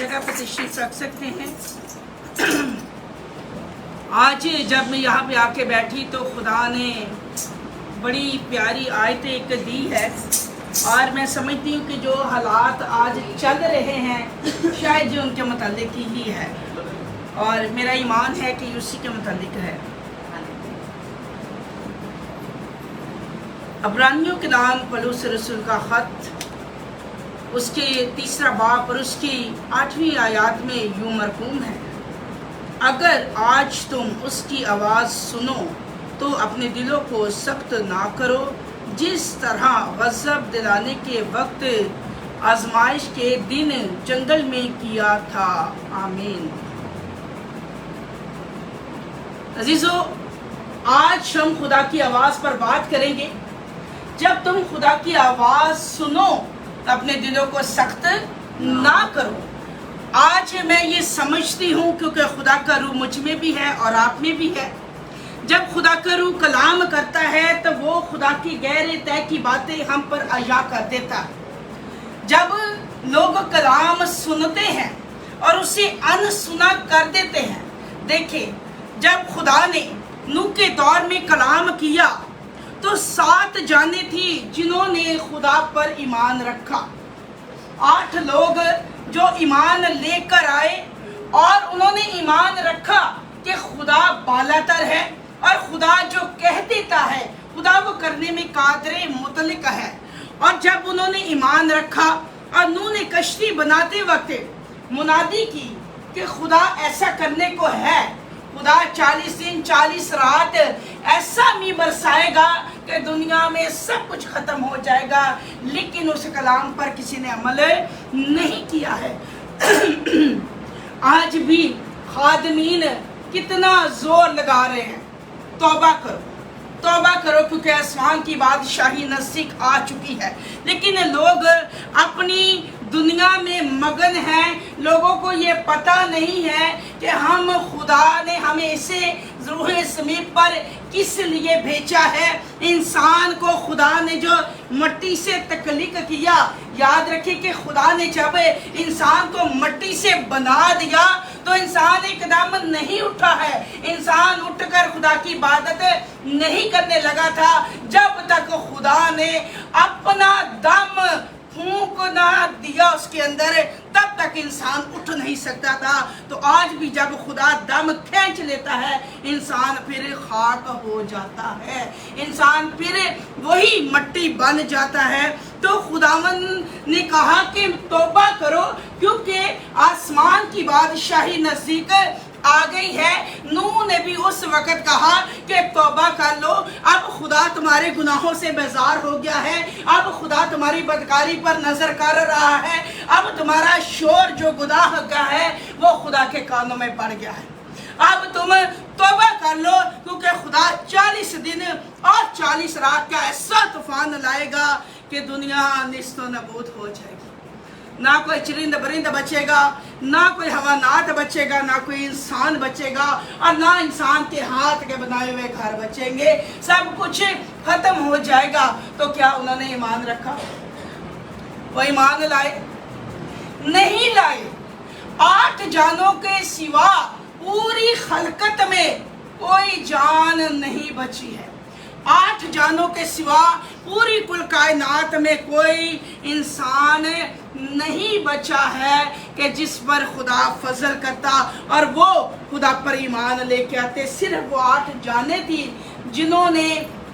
जगह पर तशरीफ रख सकते हैं। आज जब मैं यहाँ पे आके बैठी तो खुदा ने बड़ी प्यारी आयत एक दी है और मैं समझती हूँ कि जो हालात आज चल रहे हैं शायद ये उनके मुतालिक ही है और मेरा ईमान है कि उसी के मुतालिक है। अब्रानियों के नाम पौलुस रसूल का ख़त उसके 3 बाब और उसकी 8वीं आयत में यूँ मरकूम है, अगर आज तुम उसकी आवाज़ सुनो तो अपने दिलों को सख्त ना करो, जिस तरह गज़ब दिलाने के वक्त आजमाइश के दिन जंगल में किया था। आमीन। अजीज़ों, आज हम खुदा की आवाज़ पर बात करेंगे। जब तुम खुदा की आवाज़ सुनो तो अपने दिलों को सख्त ना करो। आज मैं ये समझती हूँ क्योंकि खुदा का रूह मुझ में भी है और आप में भी है। जब खुदा का रूह कलाम करता है तो वो खुदा की गहरे तय की बातें हम पर अया कर देता है। जब लोग कलाम सुनते हैं और उसे अनसुना कर देते हैं। देखिए, जब खुदा ने नूह के दौर में कलाम किया तो 7 जानें थी जिन्होंने खुदा पर ईमान रखा। 8 लोग जो ईमान लेकर आए और उन्होंने ईमान रखा कि खुदा बालातर है और खुदा जो कह देता है खुदा वो करने में कादरे मुतलक है। और जब उन्होंने ईमान रखा और नूह ने कश्ती बनाते वक्त मुनादी की कि खुदा ऐसा करने को है, खुदा 40 दिन 40 रात ऐसा मी बरसाएगा कि दुनिया में सब कुछ खत्म हो जाएगा, लेकिन उस कलाम पर किसी ने अमल नहीं किया है। आज भी खादमीन कितना जोर लगा रहे हैं, तौबा करो, तौबा करो, क्योंकि आसमान की बादशाही नज़दीक आ चुकी है। लेकिन लोग अपनी दुनिया में मगन हैं। लोगों को ये पता नहीं है कि हम खुदा ने हमें इसे रूह समीप पर किस लिए भेजा है। इंसान को खुदा ने जो मिट्टी से तख्लीक किया, याद रखिए कि खुदा ने जब इंसान को मिट्टी से बना दिया तो इंसान एकदम नहीं उठा है। इंसान उठकर खुदा की इबादत नहीं करने लगा था जब तक खुदा ने अपना दम फूंक ना दिया उसके अंदर, तब तक इंसान उठ नहीं सकता था। तो आज भी जब खुदा दम खींच लेता है इंसान फिर खाक हो जाता है, इंसान फिर वही मिट्टी बन जाता है। तो खुदावन ने कहा कि तौबा करो क्योंकि आसमान की बादशाही नज़दीक आ गई है। नूह ने भी उस वक़्त कहा कि तौबा कर लो, अब खुदा तुम्हारे गुनाहों से बेजार हो गया है, अब खुदा तुम्हारी बदकारी पर नजर कर रहा है, अब तुम्हारा शोर जो गुनाह का है वो खुदा के कानों में पड़ गया है। अब तुम तौबा कर लो क्योंकि खुदा 40 दिन और 40 रात का ऐसा तूफान लाएगा कि दुनिया निस्तो नबूद हो जाएगी। ना कोई चरिंद परिंद बचेगा, ना कोई हवानात बचेगा, ना कोई इंसान बचेगा और ना इंसान के हाथ के बनाए हुए घर बचेंगे। सब कुछ खत्म हो जाएगा। तो क्या उन्होंने ईमान रखा? वो ईमान लाए? नहीं लाए। 8 जानों के सिवा पूरी खलकत में कोई जान नहीं बची है। 8 जानों के सिवा पूरी कुल कायनात में कोई इंसान नहीं बचा है कि जिस पर खुदा फजल करता और वो खुदा पर ईमान लेके आते। सिर्फ वो 8 जानें थी जिन्होंने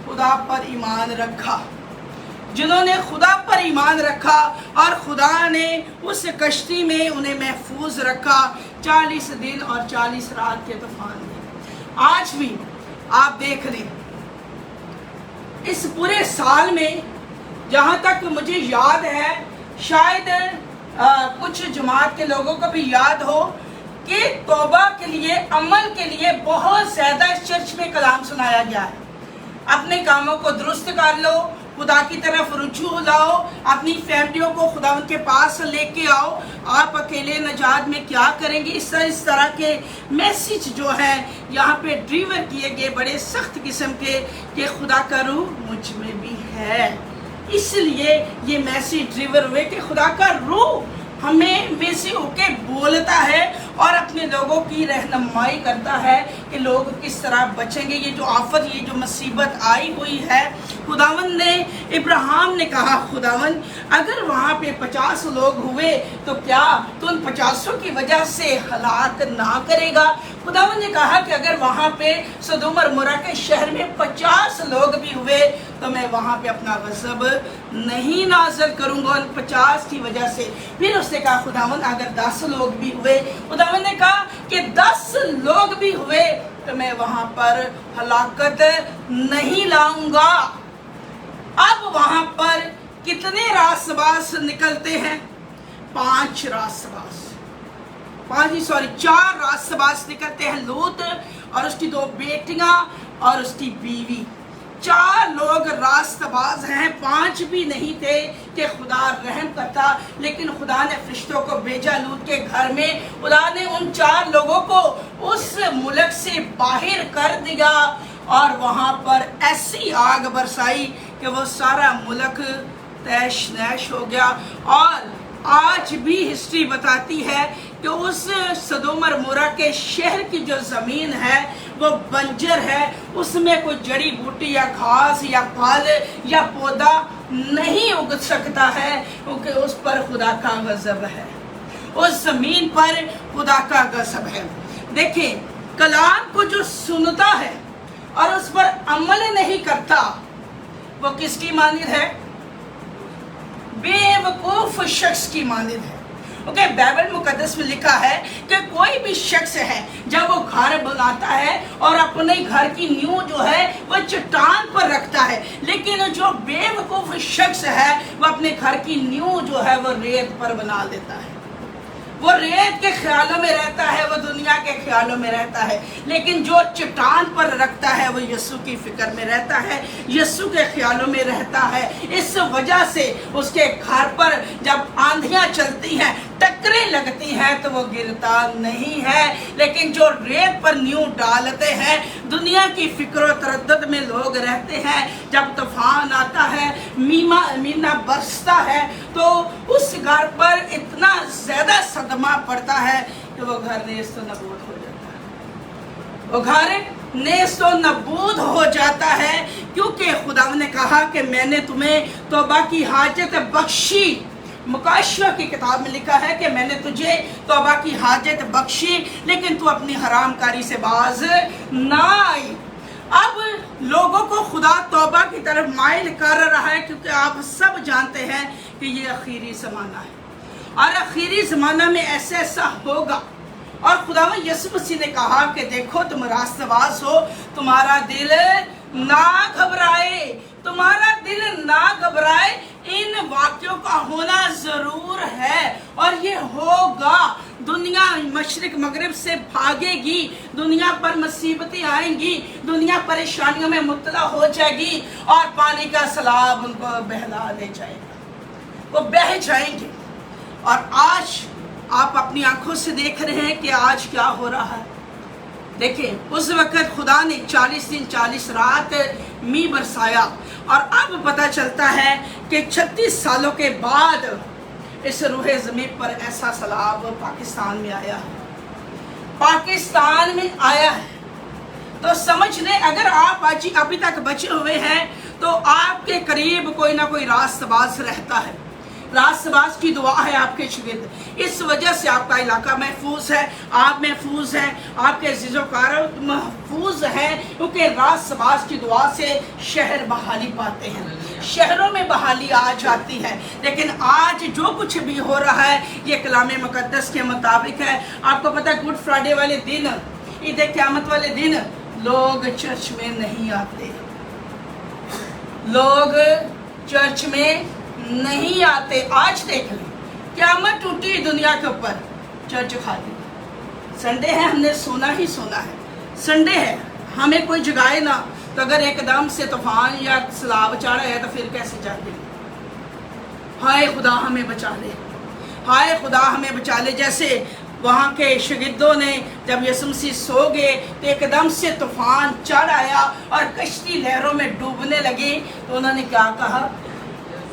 खुदा पर ईमान रखा, जिन्होंने खुदा पर ईमान रखा और खुदा ने उस कश्ती में उन्हें महफूज रखा 40 दिन और 40 रात के तूफान में। आज भी आप देख लें, इस पूरे साल में जहाँ तक मुझे याद है, शायद कुछ जमात के लोगों को भी याद हो कि तौबा के लिए, अमल के लिए बहुत ज़्यादा इस चर्च में कलाम सुनाया गया है। अपने कामों को दुरुस्त कर लो, खुदा की तरफ रुजू लाओ, अपनी फैमिलियों को खुदा के पास लेके आओ, आप अकेले नजात में क्या करेंगे। इस तरह के मैसेज जो है यहाँ पे डिलीवर किए गए बड़े सख्त किस्म के कि खुदा का रूह मुझ में भी है। इसलिए ये मैसेज डिलीवर हुए कि खुदा का रूह हमें में से होके बोलता है और अपने लोगों की रहनुमाई करता है कि लोग किस तरह बचेंगे। ये जो आफत, ये जो मुसीबत आई हुई है, खुदावन ने, इब्राहिम ने कहा, खुदावन अगर वहाँ पे 50 लोग हुए तो क्या तो उन 50 की वजह से हलाक ना करेगा? खुदावन ने कहा कि अगर वहाँ पे सदोम और मोरा के शहर में 50 लोग भी हुए तो मैं वहाँ पे अपना गज़ब नहीं नाज़िल करूँगा उन 50 की वजह से। फिर उसने कहा खुदावन अगर 10 लोग भी हुए, खुदावन ने कहा कि 10 लोग भी हुए तो मैं वहाँ पर हलाकत नहीं लाऊंगा। अब वहाँ पर कितने रास्तबाज निकलते हैं? 4 रास्तबाज निकलते हैं। लूत और उसकी 2 बेटियां और उसकी बीवी, 4 लोग रास्तबाज हैं। 5 भी नहीं थे कि खुदा रहम करता, लेकिन खुदा ने फरिश्तों को भेजा लूत के घर में। खुदा ने उन 4 लोगों को उस मुल्क से बाहर कर दिया और वहाँ पर ऐसी आग बरसाई कि वो सारा मुल्क तैश नैश हो गया। और आज भी हिस्ट्री बताती है कि उस सदोम और मोरा के शहर की जो ज़मीन है वो बंजर है, उसमें कोई जड़ी बूटी या घास या फल या पौधा नहीं उग सकता है, क्योंकि उस पर खुदा का गज़ब है, उस ज़मीन पर खुदा का गज़ब है। देखें, कलाम को जो सुनता है और उस पर अमल नहीं करता वो किसकी मानिद है? बेवकूफ शख्स की मानिद है। ओके, बाइबल मुकद्दस में लिखा है कि कोई भी शख्स है जब वो घर बनाता है और अपने घर की नींव जो है वो चट्टान पर रखता है, लेकिन जो बेवकूफ शख्स है वो अपने घर की नींव जो है वो रेत पर बना देता है। वो रेत के ख्यालों में रहता है, वो दुनिया के ख्यालों में रहता है, लेकिन जो चट्टान पर रखता है वो यीशु की फिक्र में रहता है, यीशु के ख्यालों में रहता है। इस वजह से उसके घर पर जब आंधियां चलती हैं, टक्करें लगती हैं तो वो गिरता नहीं है। लेकिन जो रेत पर नींव डालते हैं, दुनिया की फिक्र तरद्दुद में लोग रहते हैं, जब तूफान आता है, मीना बरसता है तो उस घर पर इतना ज्यादा सदमा पड़ता है कि वो घर नेस्त नबूद हो जाता है। वो घर नेस्त नबूद हो जाता है, क्योंकि खुदा ने कहा कि मैंने तुम्हें तौबा की हाजत बख्शी। मुकाशिया की किताब में लिखा है कि मैंने तुझे तौबा की हाजत बख्शी, लेकिन तू अपनी हरामकारी से बाज ना आई। अब लोगों को खुदा तौबा की तरफ माइल कर रहा है, क्योंकि आप सब जानते हैं कि ये आखिरी ज़माना है और आखिरी ज़माना में ऐसा होगा। और खुदा यीशु मसीह ने कहा कि देखो तुम रास्तबाज हो, तुम्हारा दिल ना घबराए, तुम्हारा दिल ना घबराए। इन वाक्यों का होना जरूर है और ये होगा। दुनिया मशरिक मगरिब से भागेगी, दुनिया पर मुसीबतें आएंगी, दुनिया परेशानियों में मुब्तला हो जाएगी और पानी का सैलाब उनको बहला ले जाएगा, वो बह जाएंगे। और आज आप अपनी आंखों से देख रहे हैं कि आज क्या हो रहा है। देखिए, उस वक्त खुदा ने 40 दिन 40 रात मींह बरसाया और अब पता चलता है कि 36 सालों के बाद इस रूहे ज़मीन पर ऐसा सैलाब पाकिस्तान में आया है, पाकिस्तान में आया है। तो समझ लें, अगर आप आज अभी तक बचे हुए हैं तो आपके करीब कोई ना कोई रास्तबाज रहता है, रास्तबाज की दुआ है आपके शागिर्द। इस वजह से आपका इलाका महफूज है, आप महफूज हैं, आपके अज़ीज़ोकार महफूज हैं, क्योंकि रास्तबाज की दुआ से शहर बहाली पाते हैं, शहरों में बहाली आ जाती है। लेकिन आज जो कुछ भी हो रहा है ये कलाम मुकद्दस के मुताबिक है। आपको पता है, गुड फ्राइडे वाले दिन, ईद क़यामत वाले दिन लोग चर्च में नहीं आते, लोग चर्च में नहीं आते। आज देख लें, क़यामत टूटी दुनिया के ऊपर, चर्च खाली। संडे है, हमने सोना ही सोना है, संडे है, हमें कोई जगाए ना, तो अगर एकदम से तूफान या सैलाब चढ़ है तो फिर कैसे जाते? हाय खुदा हमें बचा ले, हाय खुदा हमें बचा ले। जैसे वहाँ के शागिर्दों ने जब यीशु मसीह सो गए तो एकदम से तूफान चढ़ आया और कश्ती लहरों में डूबने लगी, तो उन्होंने क्या कहा?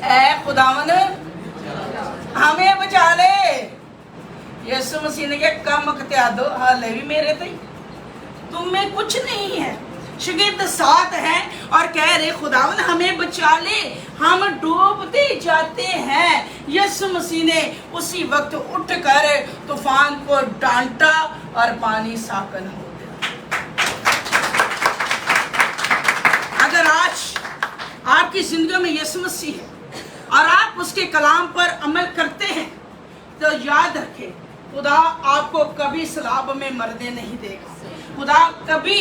ऐ खुदावन हमें बचा ले, یسوع مسیح نے کہا کم اختیار دو حالے بھی میرے تھے، تم میں کچھ نہیں ہے۔ شاگرد ساتھ ہیں اور کہہ رہے خداوند ہمیں بچا لے، ہم ڈوبتے جاتے ہیں۔ یسوع مسیح نے اسی وقت اٹھ کر طوفان کو ڈانٹا اور پانی ساکن ہو گیا۔ اگر آج آپ کی زندگی میں یسوع مسیح ہے اور آپ اس کے کلام پر عمل کرتے ہیں تو یاد رکھیں خدا آپ کو کبھی سیلاب میں مرنے نہیں دے گا، خدا کبھی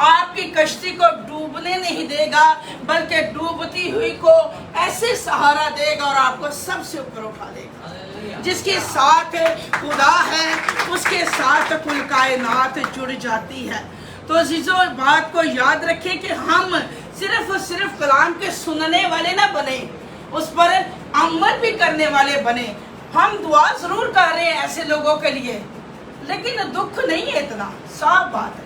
آپ کی کشتی کو ڈوبنے نہیں دے گا، بلکہ ڈوبتی ہوئی کو ایسے سہارا دے گا اور آپ کو سب سے اوپر اٹھا دے گا۔ جس کے ساتھ خدا ہے اس کے ساتھ کل کائنات جڑ جاتی ہے۔ تو عزیزو بات کو یاد رکھیں کہ ہم صرف کلام کے سننے والے نہ بنے، اس پر عمل بھی کرنے والے بنے۔ ہم دعا ضرور کر رہے ہیں ایسے لوگوں کے لیے، لیکن دکھ نہیں ہے، اتنا صاف بات ہے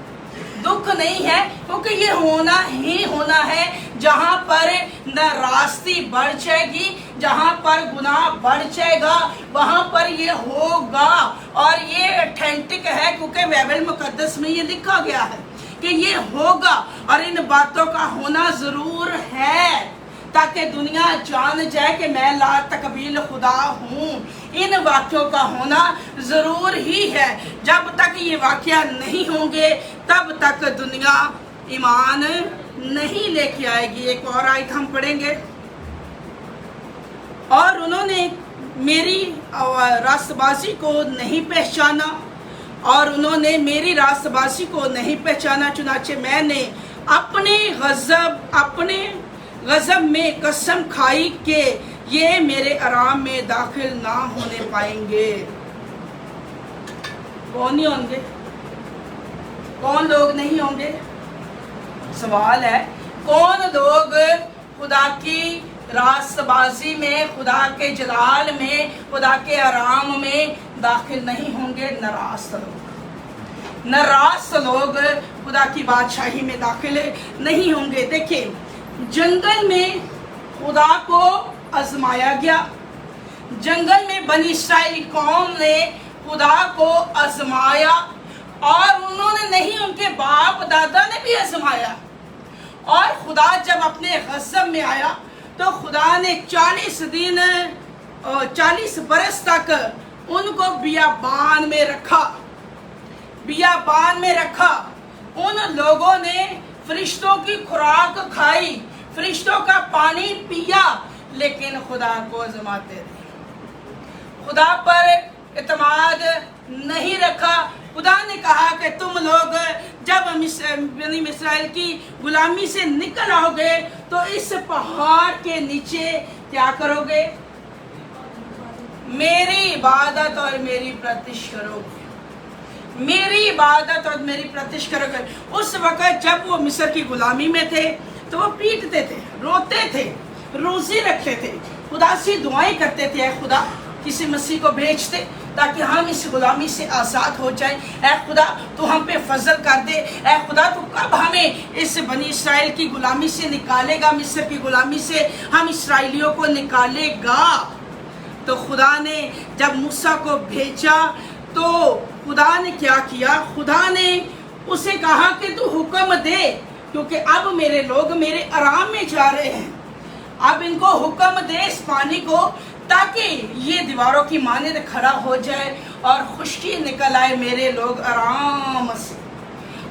دکھ نہیں ہے، کیونکہ یہ ہونا ہی ہونا ہے۔ جہاں پر ناراستی بڑھ جائے گی، جہاں پر گناہ بڑھ جائے گا، وہاں پر یہ ہوگا، اور یہ اتھینٹک ہے کیونکہ بائبل مقدس میں یہ لکھا گیا ہے کہ یہ ہوگا، اور ان باتوں کا ہونا ضرور ہے تاکہ دنیا جان جائے کہ میں لا تقبیل خدا ہوں۔ ان واقعوں کا ہونا ضرور ہی ہے۔ جب تک یہ واقعہ نہیں ہوں گے تب تک دنیا ایمان نہیں لے کے آئے گی۔ ایک اور آیت ہم پڑھیں گے، اور انہوں نے میری راست بازی کو نہیں پہچانا، اور انہوں نے میری راست بازی کو نہیں پہچانا، چنانچہ میں نے اپنے غضب میں قسم کھائی کہ یہ میرے آرام میں داخل نہ ہونے پائیں گے۔ کون نہیں ہوں گے؟ کون لوگ نہیں ہوں گے؟ سوال ہے کون لوگ خدا کی راست بازی میں، خدا کے جلال میں، خدا کے آرام میں داخل نہیں ہوں گے؟ ناراض لوگ، ناراض لوگ خدا کی بادشاہی میں داخل نہیں ہوں گے۔ دیکھیں جنگل میں خدا کو آزمایا گیا، جنگل میں بنی اسرائیل قوم نے خدا کو آزمایا، اور انہوں نے نہیں، ان کے باپ دادا نے بھی آزمایا، اور خدا جب اپنے غضب میں آیا تو خدا نے 40 برس تک ان کو بیابان میں رکھا، بیابان میں رکھا۔ ان لوگوں نے فرشتوں کی خوراک کھائی، فرشتوں کا پانی پیا، لیکن خدا کو آزماتے رہے، خدا پر اعتماد نہیں رکھا۔ خدا نے کہا کہ تم لوگ جب بنی اسرائیل کی غلامی سے نکل آؤ گے تو اس پہاڑ کے نیچے کیا کرو گے؟ میری عبادت اور میری پرستش کرو گے، میری عبادت اور میری پرستش کرو گے۔ اس وقت جب وہ مصر کی غلامی میں تھے تو وہ پیٹتے تھے، روتے تھے، روزی رکھتے تھے، خدا سے دعائیں کرتے تھے، اے خدا کسی مسیح کو بھیجتے تاکہ ہم اس غلامی سے آزاد ہو جائیں، اے خدا تو ہم پہ فضل کر دے، اے خدا تو کب ہمیں اس بنی اسرائیل کی غلامی سے نکالے گا، مصر کی غلامی سے ہم اسرائیلیوں کو نکالے گا۔ تو خدا نے جب موسیٰ کو بھیجا تو خدا نے کیا کیا؟ خدا نے اسے کہا کہ تو حکم دے، کیونکہ اب میرے لوگ میرے آرام میں جا رہے ہیں، اب ان کو حکم دے اس پانی کو تاکہ یہ دیواروں کی مانند کھڑا ہو جائے اور خشکی نکل آئے میرے لوگ آرام سے۔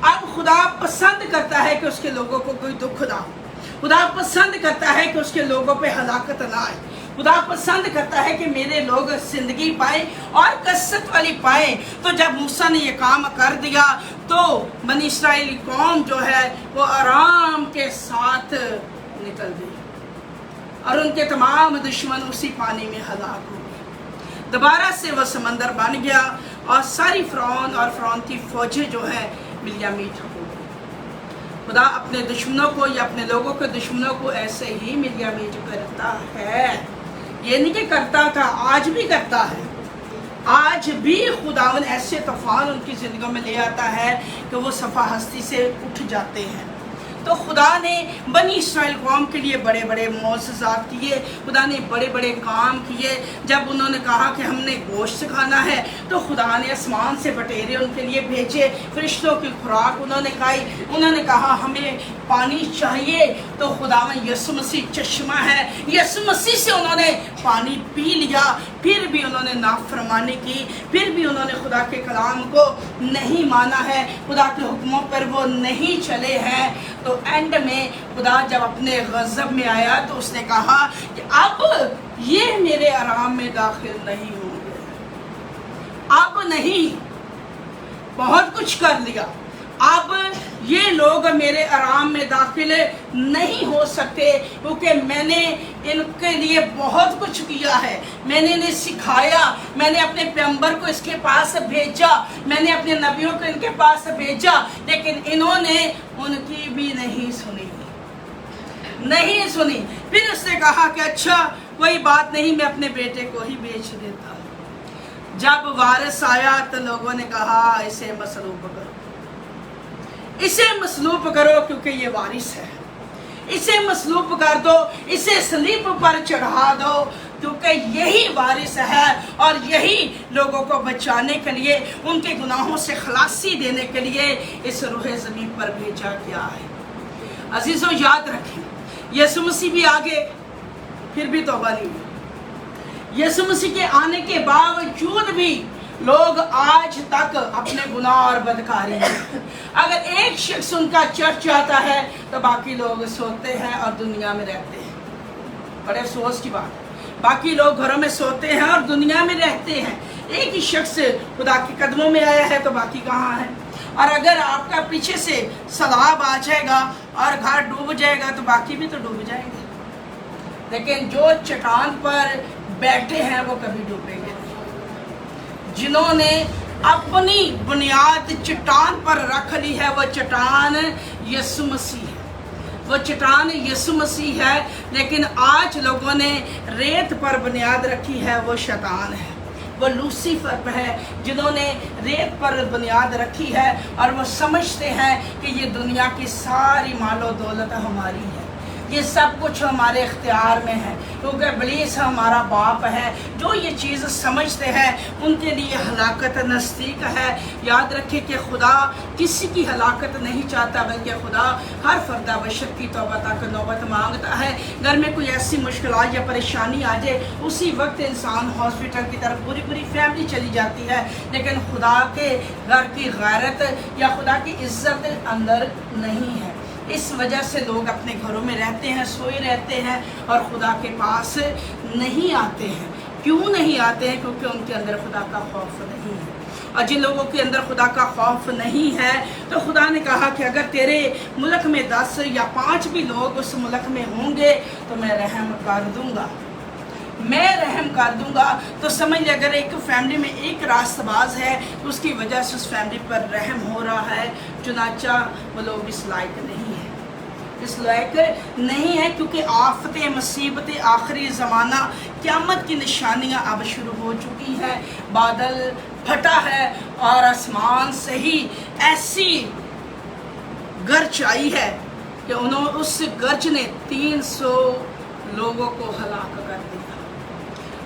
اب خدا پسند کرتا ہے کہ اس کے لوگوں کو کوئی دکھ نہ ہو، خدا پسند کرتا ہے کہ اس کے لوگوں پہ ہلاکت نہ آئے، خدا پسند کرتا ہے کہ میرے لوگ زندگی پائیں اور کثرت والی پائیں۔ تو جب موسیٰ نے یہ کام کر دیا تو بنی اسرائیلی قوم جو ہے وہ آرام کے ساتھ نکل گئی، اور ان کے تمام دشمن اسی پانی میں ہلاک ہو گئے۔ دوبارہ سے وہ سمندر بن گیا اور ساری فرعون اور فرعون کی فوجیں جو ہیں ملیا میٹ ہو گئی۔ خدا اپنے دشمنوں کو یا اپنے لوگوں کے دشمنوں کو ایسے ہی ملیا میٹ کرتا ہے، یہ نہیں کہ کرتا تھا، آج بھی کرتا ہے۔ آج بھی خداوند ایسے طوفان ان کی زندگیوں میں لے آتا ہے کہ وہ صفحہ ہستی سے اٹھ جاتے ہیں۔ तो खुदा ने बनी इस्राएल कौम के लिए बड़े बड़े मौजज़ात किए, खुदा ने बड़े बड़े काम किए। जब उन्होंने कहा कि हमने गोश्त खाना है तो खुदा ने आसमान से बटेरे उनके लिए भेजे, फरिश्तों की खुराक उन्होंने खाई। उन्होंने कहा हमें पानी चाहिए तो खुदा में यीशु मसीह चश्मा है, यीशु मसीह से उन्होंने पानी पी लिया। फिर भी उन्होंने नाफरमानी की, फिर भी उन्होंने खुदा के कलाम को नहीं माना है, खुदा के हुक्मों पर वो नहीं चले हैं। तो एंड में खुदा जब अपने गज़ब में आया तो उसने कहा कि अब ये मेरे आराम में दाखिल नहीं होंगे, अब नहीं, बहुत कुछ कर लिया, अब ये लोग मेरे आराम में दाखिल नहीं हो सकते, क्योंकि मैंने इनके लिए बहुत कुछ किया है, मैंने इन्हें सिखाया, मैंने अपने पैगंबर को इसके पास भेजा, मैंने अपने नबियों को इनके पास भेजा, लेकिन इन्होंने उनकी भी नहीं सुनी, नहीं सुनी। फिर उसने कहा कि अच्छा कोई बात नहीं, मैं अपने बेटे को ही बेच देता हूँ। जब वारिस आया तो लोगों ने कहा इसे मसलूब करो, इसे मसलूब करो, क्योंकि ये वारिस है, इसे मसलूब कर दो, इसे सलीब पर चढ़ा दो, क्योंकि यही वारिस है और यही लोगों को बचाने के लिए, उनके गुनाहों से खलासी देने के लिए इस रूह ज़मीन पर भेजा गया है। अजीज़ों याद रखें, यीशु मसीह भी आगे फिर भी तौबा नहीं हुई। यीशु मसीह के आने के बावजूद भी लोग आज तक अपने गुनाह और बदकारी में, अगर एक शख्स उनका चर्च आता है तो बाकी लोग सोते हैं और दुनिया में रहते हैं। बड़े अफसोस की बात, बाकी लोग घरों में सोते हैं और दुनिया में रहते हैं। एक ही शख्स खुदा के कदमों में आया है तो बाकी कहाँ है? और अगर आपका पीछे से सैलाब आ जाएगा और घर डूब जाएगा तो बाकी भी तो डूब जाएंगे, लेकिन जो चट्टान पर बैठे हैं वो कभी डूबेंगे नहीं। जिन्होंने अपनी बुनियाद चट्टान पर रख ली है वो चट्टान यीशु मसीह है, वो चट्टान यीशु मसीह है। लेकिन आज लोगों ने रेत पर बुनियाद रखी है, वो शैतान है, वो लूसीफर है, जिन्होंने रेत पर बुनियाद रखी है और वो समझते हैं कि ये दुनिया की सारी मालो दौलत हमारी है, ये सब कुछ हमारे इख्तियार में है, क्योंकि इब्लीस हमारा बाप है। जो ये चीज़ समझते हैं उनके लिए हलाकत नज़दीक है। याद रखें कि खुदा किसी की हलाकत नहीं चाहता, बल्कि खुदा हर फर्दा बशर की तौबा तक नौबत मांगता है। घर में कोई ऐसी मुश्किल या परेशानी आ जाए, उसी वक्त इंसान हॉस्पिटल की तरफ पूरी पूरी फैमिली चली जाती है, लेकिन खुदा के घर की गैरत या खुदा की इज्जत अंदर नहीं है। इस वजह से लोग अपने घरों में रहते हैं, सोए रहते हैं और खुदा के पास नहीं आते हैं। क्यों नहीं आते हैं? क्योंकि उनके अंदर खुदा का खौफ नहीं है। और जिन लोगों के अंदर खुदा का खौफ नहीं है तो खुदा ने कहा कि अगर तेरे मुल्क में 10 या 5 भी लोग उस मुल्क में होंगे तो मैं रहम कर दूंगा, मैं रहम कर दूंगा। तो समझ ले, अगर एक फैमिली में एक रास्तबाज है तो उसकी वजह से उस फैमिली पर रहम हो रहा है। चुनाचा वो लोग इस लायक नहीं है, इस लायक नहीं है, क्योंकि आफतें, मुसीबतें, आखिरी ज़माना, क़यामत की निशानियां अब शुरू हो चुकी हैं। बादल फटा है और आसमान से ही ऐसी गर्ज आई है कि उस गर्ज ने 300 लोगों को हलाक कर दिया।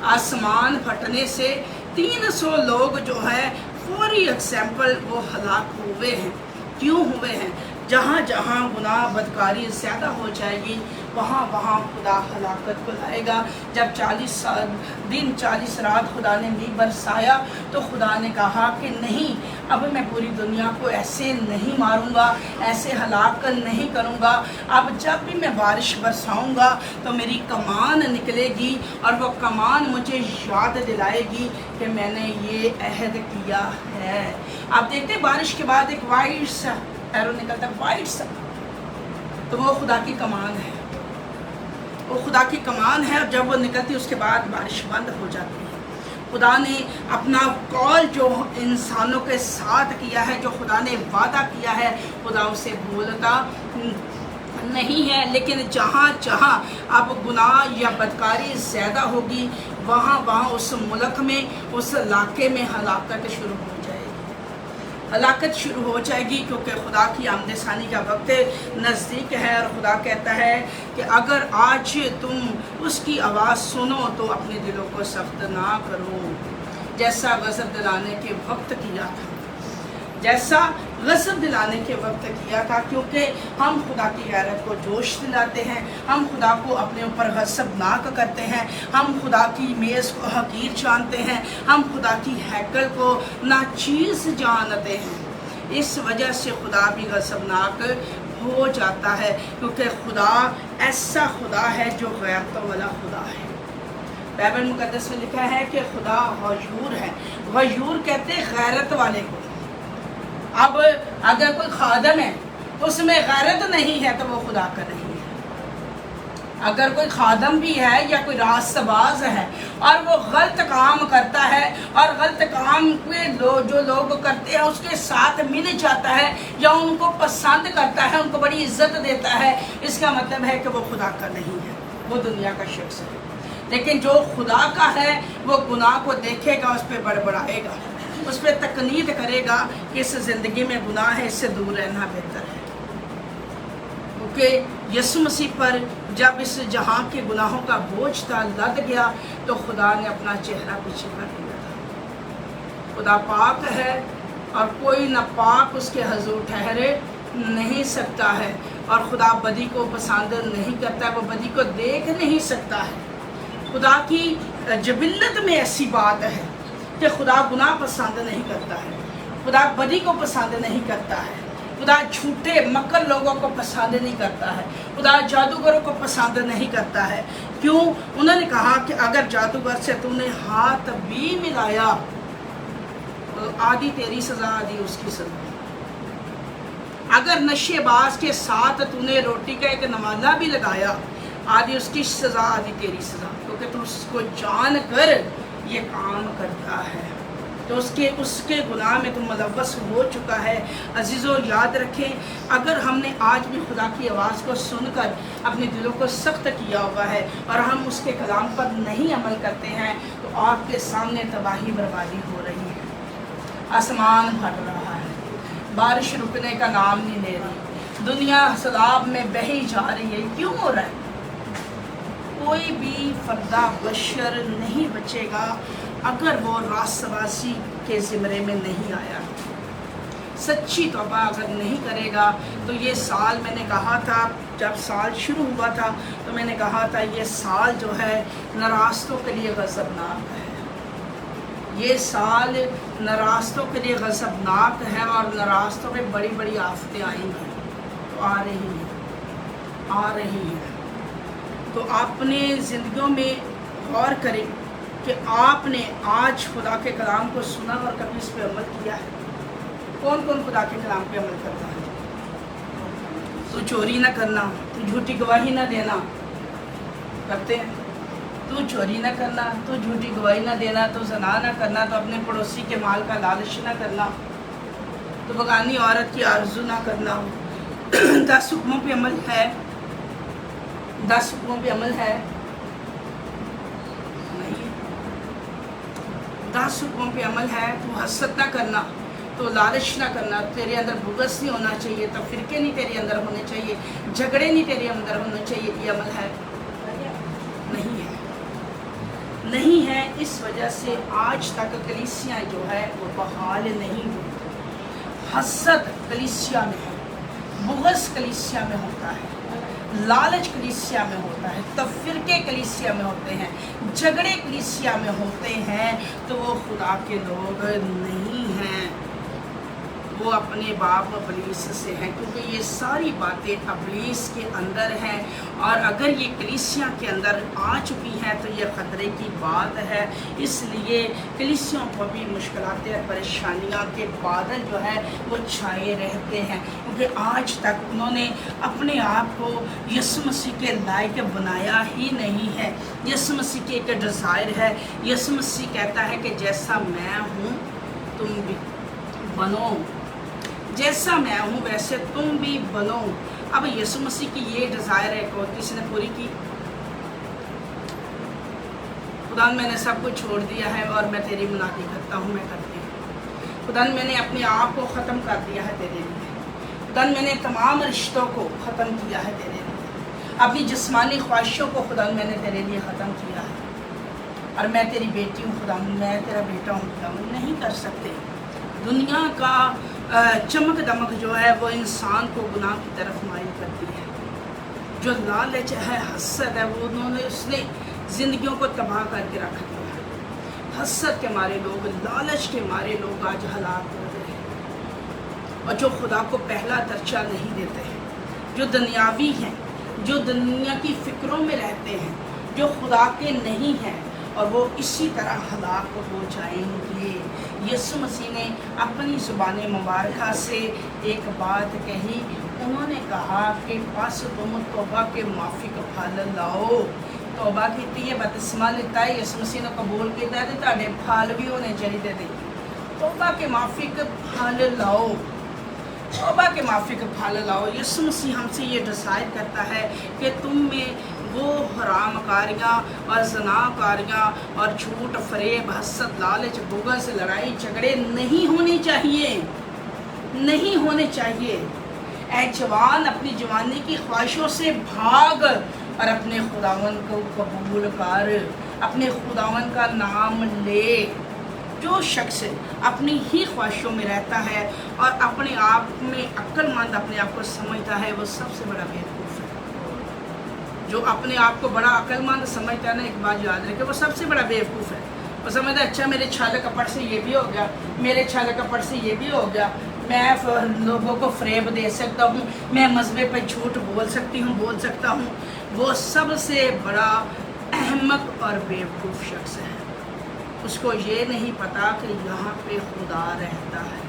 आसमान फटने से 300 लोग जो है फौरी एग्जाम्पल वो हलाक हुए हैं। क्यों हुए हैं? जहाँ जहाँ गुनाह बदकारी ज़्यादा हो जाएगी वहाँ वहाँ खुदा हलाकत को लाएगा। जब 40 दिन 40 रात खुदा ने नहीं बरसाया तो खुदा ने कहा कि नहीं, अब मैं पूरी दुनिया को ऐसे नहीं मारूंगा, ऐसे हलाक नहीं करूंगा। अब जब भी मैं बारिश बरसाऊंगा तो मेरी कमान निकलेगी और वो कमान मुझे याद दिलाएगी कि मैंने ये अहद किया है। आप देखते बारिश के बाद एक वाइट सा एरो निकलता है, वाइट सा, तो वो खुदा की कमान है, वो खुदा की कमान है। और जब वो निकलती है उसके बाद बारिश बंद हो जाती है। खुदा ने अपना कॉल जो इंसानों के साथ किया है, जो खुदा ने वादा किया है, खुदा उसे भूलता नहीं है। लेकिन जहाँ जहाँ अब गुनाह या बदकारी ज़्यादा होगी वहाँ वहाँ उस मुल्क में, उस इलाके में हलाकत शुरू हो जाएगी। हलाकत शुरू हो जाएगी, क्योंकि खुदा की आमद सानी का वक्त नज़दीक है। और खुदा कहता है कि अगर आज तुम उसकी आवाज़ सुनो तो अपने दिलों को सख्त ना करो, जैसा गज़ब दिलाने के वक्त किया था, जैसा गज़ब दिलाने के वक्त किया था। क्योंकि हम खुदा की गैरत को जोश दिलाते हैं, हम खुदा को अपने ऊपर गज़बनाक करते हैं, हम खुदा की मेज़ को हकीर जानते हैं, हम खुदा की हैकल को नाचीज़ जानते हैं। इस वजह से खुदा भी गज़बनाक हो जाता है, क्योंकि खुदा ऐसा खुदा है जो गैरतों वाला खुदा है। बाइबल मुक़द्दस में लिखा है कि खुदा गयूर है। गयूर कहते हैं गैरत वाले को। अब अगर कोई खादम है उसमें गैरत नहीं है तो वो खुदा का नहीं है। अगर कोई खादम भी है या कोई रास्तबाज है और वो गलत काम करता है और गलत काम के जो लोग करते हैं उसके साथ मिल जाता है या उनको पसंद करता है, उनको बड़ी इज्जत देता है, इसका मतलब है कि वो खुदा का नहीं है, वो दुनिया का शख्स है। लेकिन जो खुदा का है वो गुनाह को देखेगा, उस पर बड़बड़ाएगा, उस पर तकनीद करेगा कि इस ज़िंदगी में गुनाह है, इससे दूर रहना बेहतर है। क्योंकि यीशु मसीह पर जब इस जहाँ के गुनाहों का बोझ था लद गया तो खुदा ने अपना चेहरा पीछे कर दिया था। खुदा पाक है और कोई नापाक उसके हजूर ठहरे नहीं सकता है, और खुदा बदी को पसंद नहीं करता, वो बदी को देख नहीं सकता है। खुदा की जबिल्लत में ऐसी बात है कि खुदा गुनाह पसंद नहीं करता है, खुदा बदी को पसंद नहीं करता है, खुदा झूठे मक्कर लोगों को पसंद नहीं करता है, खुदा जादूगरों को पसंद नहीं करता है। क्यों? उन्होंने कहा कि अगर जादूगर से तूने हाथ भी मिलाया तो आधी तेरी सज़ा आधी उसकी सज़ा। अगर नशेबाज के साथ तूने रोटी का एक नमाज़ा भी लगाया, आधी उसकी सज़ा आधी तेरी सज़ा, क्योंकि तू उसको जान कर ये काम करता है तो उसके गुनाह में तुम मुलव्वस हो चुका है। अजीज़ों, याद रखें, अगर हमने आज भी खुदा की आवाज़ को सुनकर अपने दिलों को सख्त किया हुआ है और हम उसके कलाम पर नहीं अमल करते हैं तो आपके सामने तबाही बर्बादी हो रही है। आसमान फट रहा है, बारिश रुकने का नाम नहीं ले रही, दुनिया सैलाब में बही जा रही है। क्यों हो रहा है? कोई भी फर्दा बशर नहीं बचेगा अगर वो रास्तबाजी के ज़िम्मे में नहीं आया, सच्ची तौबा अगर नहीं करेगा। तो ये साल, मैंने कहा था जब साल शुरू हुआ था तो मैंने कहा था ये साल जो है नारास्तों के लिए गज़बनाक है, ये साल नारास्तों के लिए गज़बनाक है और नारास्तों में बड़ी बड़ी आफतें आएंगी, तो आ रही हैं। तो अपने ज़िंदगियों में गौर करें कि आपने आज खुदा के कलाम को सुना और कभी इस पे अमल किया है। कौन कौन खुदा के कलाम पे अमल करता है? तू चोरी ना करना, तू झूठी गवाही ना देना, करते हैं। तू चोरी ना करना, तू झूठी गवाही ना देना, तू ज़ना ना करना, तो अपने पड़ोसी के माल का लालच ना करना, तो बगानी औरत की आरज़ू ना करना। 10 हुक्मों पे अमल है, 10 हुक्मों पे अमल है नहीं, 10 हुक्मों पे अमल है। तू हसद ना करना, तो लालच ना करना, तेरे अंदर बुग़्ज़ नहीं होना चाहिए, तो फ़िरके नहीं तेरे अंदर होने चाहिए, झगड़े नहीं तेरे अंदर होने चाहिए। ये अमल है नहीं है। इस वजह से आज तक कलीसियाँ जो है वो बहाल नहीं हुई। हसद कलीसिया में है, बुग़्ज़ कलीसिया में होता है, लालच कलीसिया में होता है, तफ़रीक़े कलीसिया में होते हैं, झगड़े कलीसिया में होते हैं, तो वो खुदा के लोग नहीं हैं, वो अपने बाप इब्लीस से हैं, क्योंकि ये सारी बातें इब्लीस के अंदर हैं। और अगर ये कलीसिया के अंदर आ चुकी हैं तो ये ख़तरे की बात है। इसलिए कलीसियों को भी मुश्किलातें और परेशानियाँ के बादल जो है वो छाए रहते हैं, क्योंकि आज तक उन्होंने अपने आप को यीशु मसीह के लायक बनाया ही नहीं है। यीशु मसीह की एक डिज़ायर है, यीशु मसीह कहता है कि जैसा मैं हूँ तुम भी बनो, जैसा मैं हूँ वैसे तुम भी बनो। अब यीशु मसीह की ये डिज़ायर है को किसी ने पूरी की? खुदा मैंने सब कुछ छोड़ दिया है और मैं तेरी मुनादी करता हूँ, मैं करती हूँ। खुदा मैंने अपने आप को ख़त्म कर दिया है तेरे लिए। खुदा मैंने तमाम रिश्तों को ख़त्म किया है तेरे लिए। अपनी जिस्मानी ख्वाहिशों को खुदा मैंने तेरे लिए ख़त्म किया है। और मैं तेरी बेटी हूँ खुदा, मैं तेरा बेटा हूँ खुदा। नहीं कर सकते। दुनिया का चमक दमक जो है वो इंसान को गुनाह की तरफ माइल करती है। जो लालच है, हसद है, वो उसने ज़िंदगियों को तबाह करके रख दिया। हसद के मारे लोग, लालच के मारे लोग आज हलाक हो रहे हैं। और जो खुदा को पहला दर्जा नहीं देते हैं, जो दुनियावी हैं, जो दुनिया की फ़िक्रों में रहते हैं, जो खुदा के नहीं हैं, और वो इसी तरह हलाक हो जाएंगे। यीशु मसीह ने अपनी ज़ुबान मुबारक से एक बात कही। उन्होंने कहा कि बस तुम तौबा के माफ़िक फल लाओ। तौबा की है, बपतिस्मा लिता है, यीशु मसीह ने कबूल किया है, तो तुहाडे फल भी होने चाहिए थे। तौबा के माफ़िक फल लाओ, तौबा के माफ़िक फल लाओ। यीशु मसीह हमसे ये डिसाइड करता है कि तुम में वो हराम कारियाँ और ज़नाकारियाँ और झूठ, फरेब, हसद, लालच, बुग़्ज़, लड़ाई झगड़े नहीं होने चाहिए, नहीं होने चाहिए। ऐ जवान, अपनी जवानी की ख्वाहिशों से भाग और अपने खुदावन को कबूल कर, अपने खुदावन का नाम ले। जो शख्स अपनी ही ख्वाहिशों में रहता है और अपने आप में अक्लमंद अपने आप को समझता है, वो सबसे बड़ा बेवकूफ़ है। जो अपने आप को बड़ा अक्लमंद समझता है ना, एक बात याद रखे, वो सबसे बड़ा बेवकूफ़ है। वो समझता है अच्छा मेरे छाले कपड़ से ये भी हो गया, मेरे छाले कपड़ से ये भी हो गया, मैं लोगों को फ़रेब दे सकता हूँ, मैं मजहबे पर झूठ बोल सकता हूँ। वो सबसे बड़ा अहमक और बेवकूफ़ शख्स है। उसको ये नहीं पता कि यहाँ पे खुदा रहता है,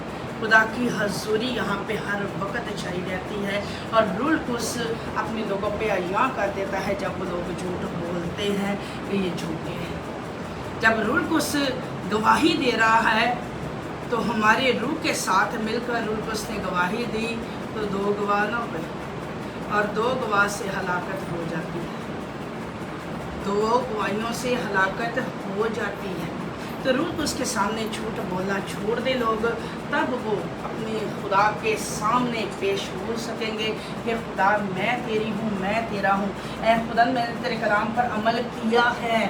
खुदा की हज़ूरी यहाँ पे हर वक्त छाई रहती है। और रूल कुछ अपने लोगों पे अय्या कर देता है जब लोग झूठ बोलते हैं कि ये झूठे हैं। जब रूल कुछ गवाही दे रहा है तो हमारे रूह के साथ मिलकर रूल कुछ ने गवाही दी, तो 2 गवाह ना हो गए और 2 गवाह से हलाकत हो जाती है, 2 गवाहियों से हलाकत हो जाती है। तो रूह उसके सामने झूठ बोलना छोड़ दे लोग, तब वो अपने खुदा के सामने पेश हो सकेंगे कि खुदा मैं तेरी हूँ, मैं तेरा हूँ। ऐ खुदा मैंने तेरे कलाम पर अमल किया है,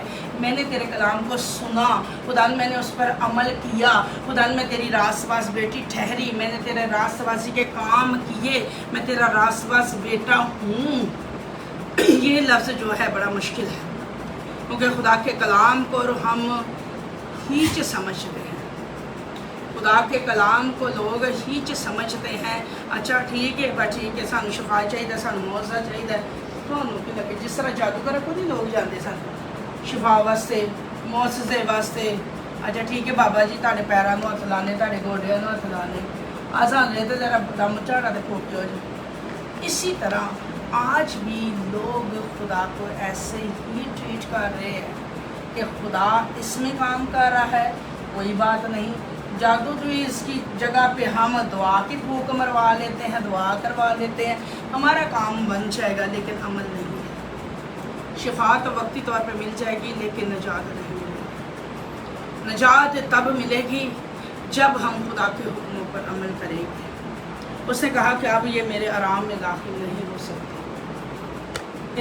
मैंने तेरे कलाम को सुना, खुदा मैंने उस पर अमल किया, खुदा मैं तेरी रास्तबाज बेटी ठहरी, मैंने तेरे रास्तबाजी के काम किए, मैं तेरा रास्तबाज बेटा हूँ। ये लफ्ज़ जो है बड़ा मुश्किल है, क्योंकि खुदा के कलाम को हम हीच समझते हैं, खुदा के कलाम को लोग हीच समझते हैं। अच्छा ठीक है सानू शफा चाहिए, सानू मौजा चाहिए, थानू की लगे जिस तरह जादूगर को नहीं लोग जाते सन शफा वास्ते, मौजे वास्ते। अच्छा ठीक है बाबा जी तुहाडे पैरों में हथ लाने, तुहाडे गोडियां में हथ लाने, सानू तो जरा दम झाड़ा तो फूके हो जाए। इसी तरह आज भी लोग खुदा को ऐसे ही ट्रीट कर रहे हैं कि खुदा इसमें काम कर रहा है, कोई बात नहीं। जादू जो इसकी जगह पे हम दुआ की फूक मरवा लेते हैं, दुआ करवा लेते हैं, हमारा काम बन जाएगा, लेकिन अमल नहीं है। शिफा तो वक्ती तौर पे मिल जाएगी, लेकिन नजात नहीं मिलेगी। नजात तब मिलेगी जब हम खुदा के हुक्मों पर अमल करेंगे। उसने कहा कि अब ये मेरे आराम में दाखिल नहीं हो सकते।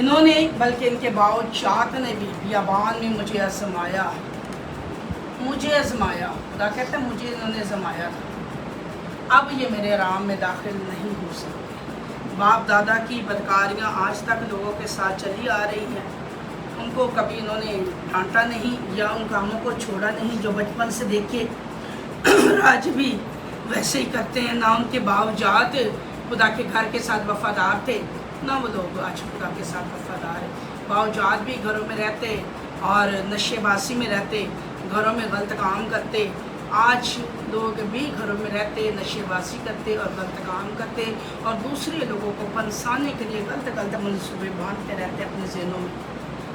इन्होंने बल्कि इनके बावजात ने भी बियाबान में मुझे आजमाया, मुझे आजमाया। खुदा कहता है मुझे इन्होंने आजमाया था, अब ये मेरे आराम में दाखिल नहीं हो सकते। बाप दादा की बदकारियाँ आज तक लोगों के साथ चली आ रही हैं, उनको कभी इन्होंने डांटा नहीं या उन कामों को छोड़ा नहीं जो बचपन से देखे, आज भी वैसे ही करते हैं। ना उनके बावजात खुदा के घर के साथ वफादार थे, ना वो लोग आज खुदा के साथ वफादार है। बावजात भी घरों में रहते और नशेबाजी में रहते, घरों में गलत काम करते। आज लोग भी घरों में रहते, नशेबाजी करते और गलत काम करते और दूसरे लोगों को फंसाने के लिए गलत मंसूबे बांधते रहते अपने ज़हनों में।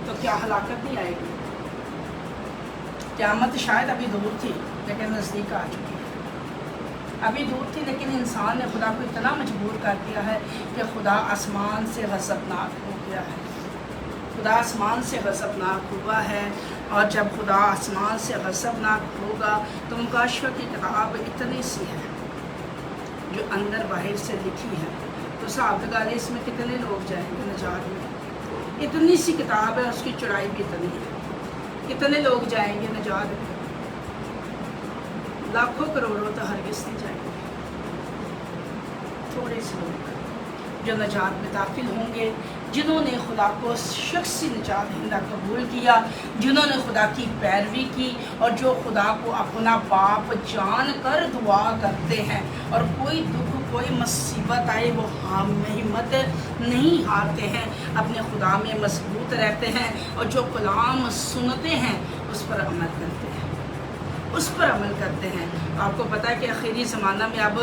तो क्या हलाकत नहीं आएगी? क़यामत शायद अभी दूर थी, लेकिन नज़दीक आ चुकी है। अभी दूर थी, लेकिन इंसान ने खुदा को इतना मजबूर कर दिया है कि खुदा आसमान से गज़बनाक हो गया है। खुदा आसमान से गज़बनाक हुआ है, और जब खुदा आसमान से गज़बनाक होगा तो मुकाशवा की किताब इतनी सी है जो अंदर बाहर से लिखी है, तो साहब गाले इसमें कितने लोग जाएंगे नजात में? इतनी सी किताब है, उसकी चौड़ाई भी इतनी है, कितने लोग जाएंगे नजात में? लाखों करोड़ों तो हरगिज़ नहीं जाएंगे, थोड़े से लोग जो नजात में दाखिल होंगे, जिन्होंने खुदा को शख्सी निजात हिंदा कबूल किया, जिन्होंने खुदा की पैरवी की, और जो खुदा को अपना बाप जान कर दुआ करते हैं, और कोई दुख कोई मुसीबत आए वो हिम्मत नहीं हारते हैं, अपने खुदा में मजबूत रहते हैं, और जो कलाम सुनते हैं उस पर अमल करते हैं, उस पर अमल करते हैं। आपको पता है कि आखिरी ज़माना में अब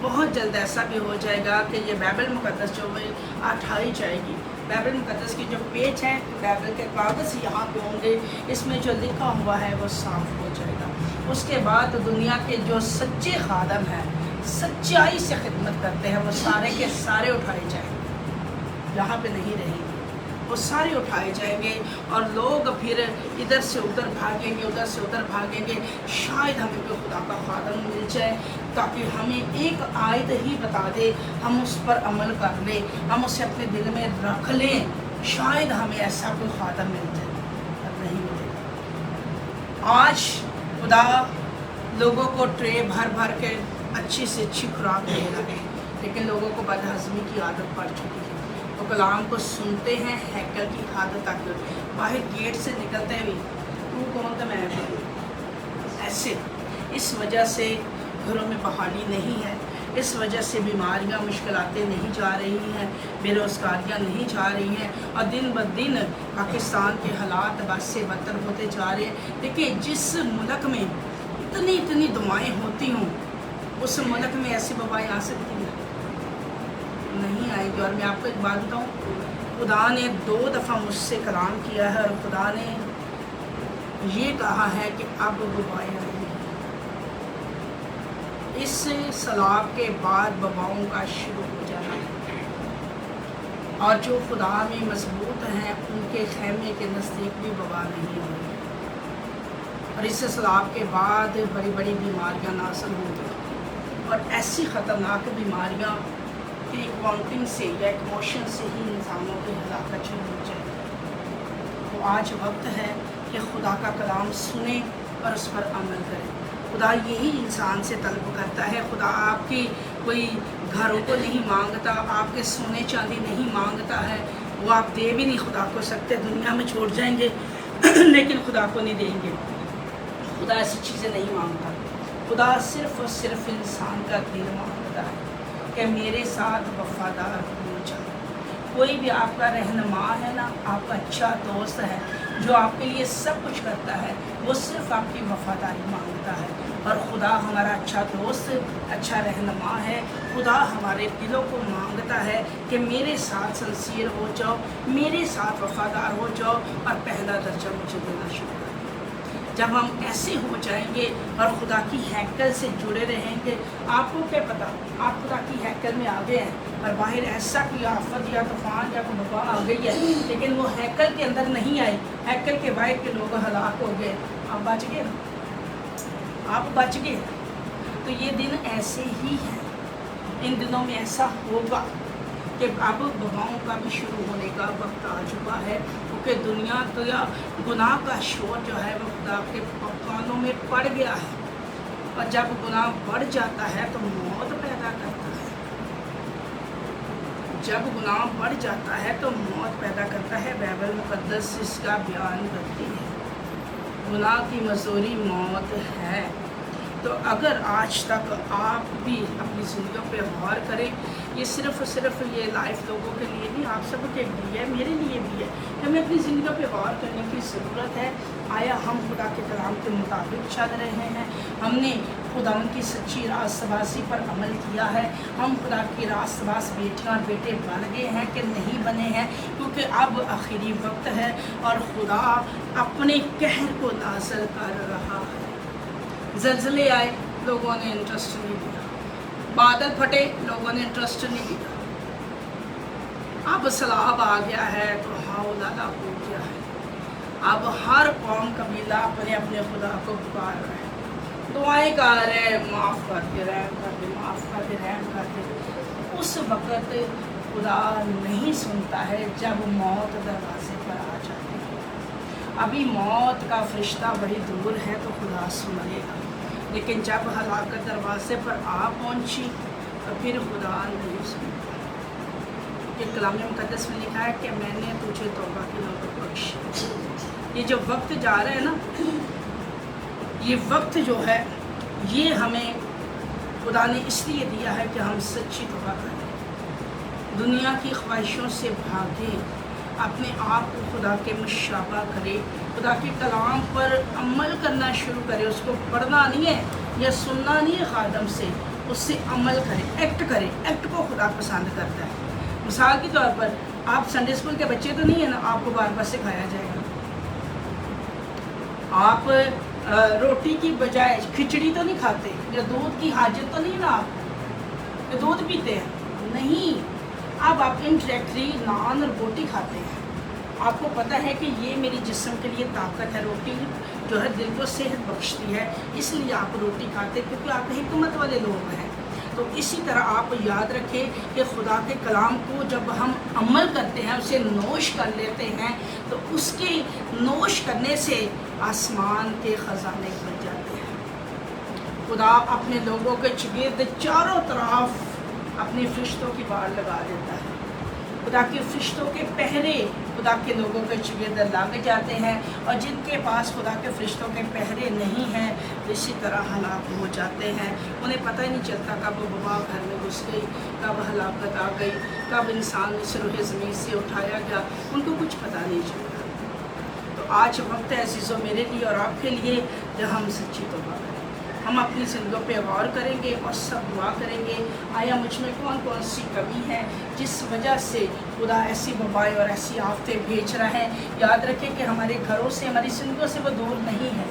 बहुत जल्द ऐसा भी हो जाएगा कि ये बाइबल मुक़द्दस जो है हटाई जाएगी। बाइबल मुक़द्दस के जो पेज हैं, बाइबल के कागज़ यहाँ पे होंगे, इसमें जो लिखा हुआ है वो साफ हो जाएगा। उसके बाद दुनिया के जो सच्चे खादम हैं, सच्चाई से खिदमत करते हैं, वो सारे के सारे उठाए जाएंगे, यहाँ पे नहीं रहेंगे, वो सारे उठाए जाएंगे, और लोग फिर इधर से उधर भागेंगे, उधर से उधर भागेंगे। शायद हमें कोई खुदा का खादम मिल जाए ताकि हमें एक आयत ही बता दे, हम उस पर अमल कर लें, हम उसे अपने दिल में रख लें, शायद हमें ऐसा कोई खादम मिल जाए, पर नहीं मिलेगा। आज खुदा लोगों को ट्रे भर भर के अच्छी से अच्छी खुराक दे रहा है, लेकिन लोगों को बदहज़मी की आदत पड़ चुकी है। तो कलाम को सुनते हैं, हैकल की आदत तक, बाहर गेट से निकलते हुए तू कौन था मैं कौन, ऐसे। इस वजह से घरों में बहाली नहीं है, इस वजह से बीमारियां मुश्किलातें नहीं जा रही हैं, बेरोज़गारियां नहीं जा रही हैं, और दिन ब दिन पाकिस्तान के हालात बद से बदतर होते जा रहे हैं। देखिए, जिस मुल्क में इतनी इतनी दुआएँ होती हों, उस मुल्क में ऐसी वबाएँ आ सकती हैं? नहीं आएगी। और मैं आपको एक बात बताऊँ, खुदा ने 2 दफ़ा मुझसे कलाम किया है, और खुदा ने ये कहा है कि अब वबाएँ आएंगी। इस सलाब के बाद वबाओं का शुरू हो जाना है, और जो खुदा में मजबूत हैं उनके खैमे के नज़दीक भी वबा नहीं होगी, और इस सलाब के बाद बड़ी बड़ी बीमारियाँ नाज़िल होंगी, और ऐसी ख़तरनाक बीमारियाँ कि एक वांटिंग से या एक मोशन से ही इंसानों की हलाकत शुरू हो जाए। तो आज वक्त है कि खुदा का कलाम सुने और उस पर अमल करें। खुदा यही इंसान से तलब करता है। खुदा आपकी कोई घरों को नहीं मांगता, आपके सोने चांदी नहीं मांगता है, वो आप दे भी नहीं खुदा को सकते, दुनिया में छोड़ जाएंगे लेकिन खुदा को नहीं देंगे। खुदा ऐसी चीज़ें नहीं मांगता, खुदा सिर्फ़ और सिर्फ इंसान का दिल मांगता है कि मेरे साथ वफादार हो जाए। कोई भी आपका रहनुमा है ना, आपका अच्छा दोस्त है जो आपके लिए सब कुछ करता है, वो सिर्फ आपकी वफादारी मांगता है। और खुदा हमारा अच्छा दोस्त, अच्छा रहनुमा है। खुदा हमारे दिलों को मांगता है कि मेरे साथ सिंसियर हो जाओ, मेरे साथ वफादार हो जाओ, और पहला दर्जा मुझे देना शुरू कर। जब हम ऐसे हो जाएंगे और खुदा की हैकल से जुड़े रहेंगे, आपको क्या पता आप खुदा की हैकल में आ गए हैं और बाहर ऐसा कोई आफत या तूफान या कोई वबा आ गई है, लेकिन वो हैकल के अंदर नहीं आई, हैकल के बाहर के लोग हलाक हो गए, आप बच गए, आप बच गए। तो ये दिन ऐसे ही हैं, इन दिनों में ऐसा होगा कि अब वबाओं का भी शुरू होने का वक्त आ चुका है, क्योंकि दुनिया तो या गुनाह का शोर जो है वो खुदा के कानों में पड़ गया है, और जब गुनाह बढ़ जाता है तो मौत पैदा करता है। जब गुनाह बढ़ जाता है तो मौत पैदा करता है। बाइबल मुक़द्दस इसका बयान करती है, गुनाह की मजदूरी मौत है। तो अगर आज तक आप भी अपनी ज़िंदगी पे गौर करें, ये सिर्फ़ ये लाइफ लोगों के लिए नहीं, आप सब के लिए है, मेरे लिए भी है, हमें अपनी ज़िंदगी पे गौर करने की ज़रूरत है। आया हम खुदा के कलाम के मुताबिक चल रहे हैं, हमने खुदा की सच्ची रास्तबाज़ी पर अमल किया है, हम खुदा की रास्तबाज़ बेटियाँ और बेटे बन गए हैं कि नहीं बने हैं, क्योंकि अब आखिरी वक्त है और खुदा अपने कहर को नाज़िल कर रहा है। ज़लज़ले आए, लोगों ने इंटरेस्ट नहीं दिया, बादल फटे, लोगों ने इंटरेस्ट नहीं दिया, अब सैलाब आ गया है तो हाउ लाला हो गया اب ہر قوم قبیلہ اپنے اپنے خدا کو پکار رہا ہے، دعائیں کر رہے ہیں، معاف کر دے، رحم کر دے، معاف کر دے، رحم کر دے۔ اس وقت خدا نہیں سنتا ہے جب موت دروازے پر آ جاتی ہے۔ ابھی موت کا فرشتہ بڑی دور ہے تو خدا سنے گا، لیکن جب ہلاکت دروازے پر آ پہنچی تو پھر خدا نہیں سنتا۔ یہ کلام مقدس میں لکھا ہے کہ میں نے تجھے توبہ کی نوبت بخشی۔ یہ جو وقت جا رہا ہے نا، یہ وقت جو ہے یہ ہمیں خدا نے اس لیے دیا ہے کہ ہم سچی توبہ کریں، دنیا کی خواہشوں سے بھاگیں، اپنے آپ کو خدا کے مشابہ کرے، خدا کے کلام پر عمل کرنا شروع کرے۔ اس کو پڑھنا نہیں ہے یا سننا نہیں ہے خادم سے، اس سے عمل کرے، ایکٹ کرے۔ ایکٹ کو خدا پسند کرتا ہے۔ مثال کے طور پر آپ سنڈے اسکول کے بچے تو نہیں ہیں نا، آپ کو بار بار سکھایا جائے گا۔ آپ روٹی کی بجائے کھچڑی تو نہیں کھاتے، یا دودھ کی حاجت تو نہیں نا آپ کو، یا دودھ پیتے ہیں نہیں، اب آپ انڈائریکٹلی نان اور روٹی کھاتے ہیں۔ آپ کو پتہ ہے کہ یہ میری جسم کے لیے طاقت ہے، روٹی جو ہے دل کو صحت بخشتی ہے، اس لیے آپ روٹی کھاتے ہیں کیونکہ آپ حکمت والے لوگ ہیں۔ تو اسی طرح آپ یاد رکھیں کہ خدا کے کلام کو جب ہم عمل کرتے ہیں، اسے نوش کر لیتے ہیں، تو اس کے نوش کرنے سے آسمان کے خزانے بن جاتے ہیں۔ خدا اپنے لوگوں کے چگرد چاروں طرف اپنے فرشتوں کی بار لگا دیتا ہے۔ خدا کے فرشتوں کے پہرے خدا کے لوگوں کے چگرد لگ جاتے ہیں، اور جن کے پاس خدا کے فرشتوں کے پہرے نہیں ہیں اسی طرح ہلاک ہو جاتے ہیں۔ انہیں پتہ ہی نہیں چلتا کب وبا گھر میں گھس گئی، کب ہلاکت آ گئی، کب انسان سروح زمین سے اٹھایا گیا، ان کو کچھ پتہ نہیں چلتا۔ تو آج وقت ہے عزیزوں میرے لیے اور آپ کے لیے کہ ہم سچی توبہ کریں، ہم اپنی زندگیوں پہ غور کریں گے اور سب دعا کریں گے، آیا مجھ میں کون کون سی کمی ہے جس وجہ سے خدا ایسی وبائیں اور ایسی آفتیں بھیج رہا ہے۔ یاد رکھیں کہ ہمارے گھروں سے، ہماری زندگیوں سے وہ دور نہیں ہے۔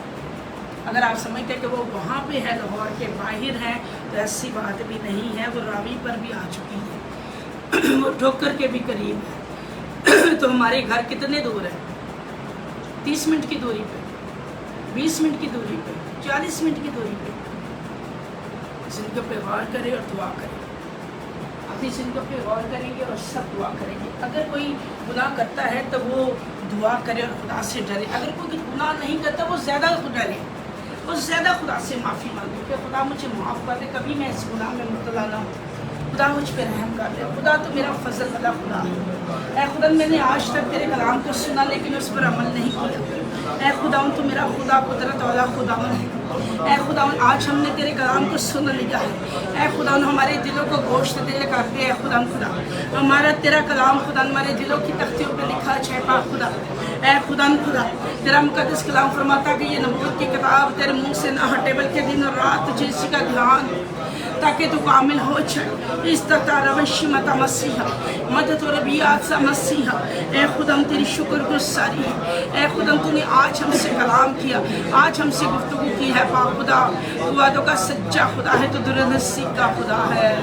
اگر آپ سمجھتے ہیں کہ وہ وہاں پہ ہے، لاہور کے باہر ہیں، تو ایسی بات بھی نہیں ہے، وہ راوی پر بھی آ چکی ہے، وہ ٹھوکر کے بھی قریب ہے۔ تو ہمارے گھر کتنے دور ہیں؟ 30 منٹ کی دوری پہ، 20 منٹ کی دوری پہ، 40 منٹ کی دوری پہ۔ زندگیوں پہ غور کریں اور دعا کریں، اپنی زندگیوں پہ غور کریں گے اور سب دعا کریں گے۔ اگر کوئی گناہ کرتا ہے تو وہ دعا کرے اور خدا سے ڈرے، اگر کوئی گناہ نہیں کرتا وہ زیادہ ڈرے، وہ زیادہ خدا سے معافی مانگے کہ خدا مجھے معاف کر دے، کبھی میں اس گناہ میں مبتلا نہ ہوں، خدا مجھ پہ رحم کر دے، خدا تو میرا فضل والا خدا ہے۔ اے خدا میں نے آج تک تیرے کلام کو سنا لیکن اس پر عمل نہیں کیا، اے خدا تو میرا خدا قدرت والا خدا ہے، اے خدا آج ہم نے تیرے کلام کو سن لیا ہے، اے خدا ہمارے دلوں کو گوشت دے کر دے، اے خدا ہمارا تیرا کلام خدا ہمارے دلوں کی تختیوں پہ لکھا ہے پاک خدا، اے خدا تیرا مقدس کلام فرماتا کہ یہ نبوت کی کتاب تیرے منہ سے نہ ہٹے بلکہ دن اور رات تجھے اسی کا دھیان تاکہ تو کامل ہو جائے۔ استطاع روشی متا مسیحا مدد و ربیات سا مسیحا، اے خدا تیری شکر گزاری ہے، اے خدا تو نے آج ہم سے کلام کیا، آج ہم سے گفتگو کی ہے پاک خدا، تو وعدوں کا سچا خدا ہے، تو درنسی کا خدا ہے۔